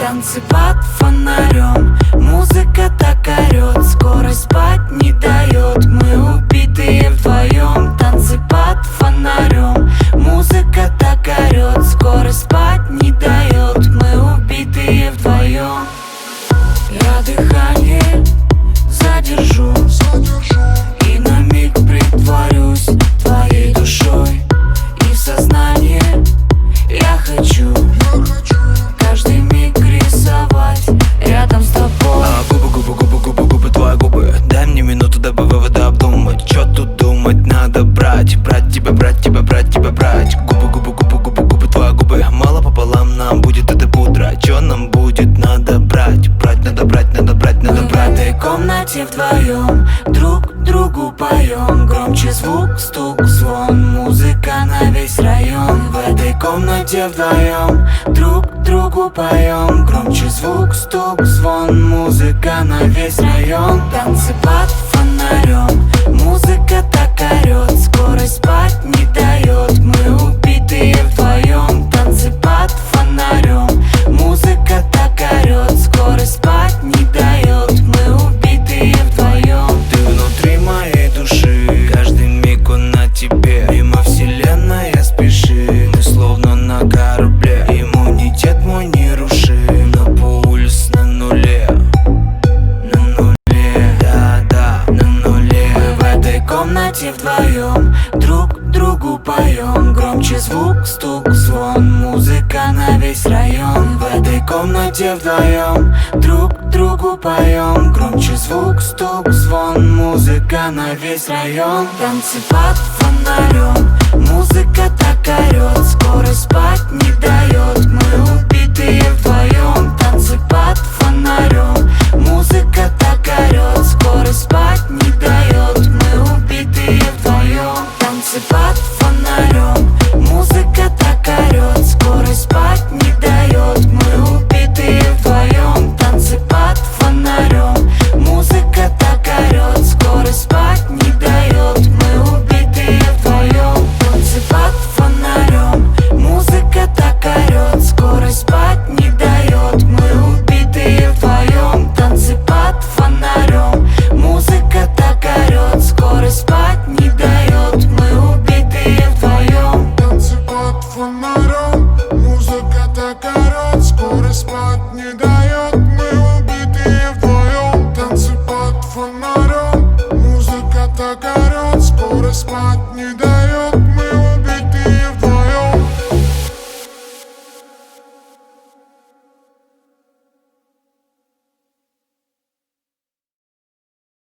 танцы под фонарем. Музыка так орёт, скорость спать не дает. Мы убитые вдвоем, танцы под фонарем. Музыка так орёт, скорость спать не дает. Мы убитые вдвоем. Я дыхание задержу и на миг притворюсь твоей душой. И в сознание я хочу каждый миг рисовать рядом с тобой. Губы, твои губы. Дай мне минуту, дабы выводы обдумать. Чё тут думать, надо брать. Брать тебя, брать тебя, брать тебя, брать. Губы, твои губы. Мало пополам нам будет эта пудра. Чё нам будет, надо брать. Брать, надо брать, надо брать, надо брать. В этой комнате вдвоем друг другу поем. Громче звук, стук, звон, музыка на весь район. В этой комнате вдвоем друг другу поем. Громче звук, стук, звон, музыка на весь район. Танцы под фонарем. Музыка так орёт, скорость спать не дает. Мы убитые вдвоем. Танцы под фонарем. Музыка так орёт, скорость спать не дает. Мы убитые вдвоем. Ты внутри моей души, каждый миг он на тебе. Мимо вселенная спешит, ты словно на корабле. Иммунитет мой не рушим, но пульс на нуле. На нуле, да, на нуле. Мы в этой комнате вдвоем друг другу поем. Громче звук, стук, звон, музыка на весь район. В этой комнате вдвоем друг другу поем. Громче звук, стук, звон, музыка на весь район. Танцы под фонарем. Музыка так орёт, скорость спать не дает. Мы убитые вдвоем. Танцы под фонарем. Музыка так орёт, скорость спать не дает. Мы убитые вдвоем. Танцы под фонарем. Музыка так орёт, скорость спать не дает. Мы убитые вдвоем. Танцы под фонарем. Музыка так орёт, скорость спать не дает. Мы убитые вдвоем. Танцы под фонарем. Музыка так орёт, скорость спать не дает. Мы убитые вдвоем. Танцы под фонарем. Музыка так орёт, скорость спать не дает. Мы убитые вдвоем. Танцы под фонарем. Музыка так орёт, скорость спать не дает. Мы убитые вдвоем. Танцы под фонарем. Музыка так орёт, скорость спать не дает.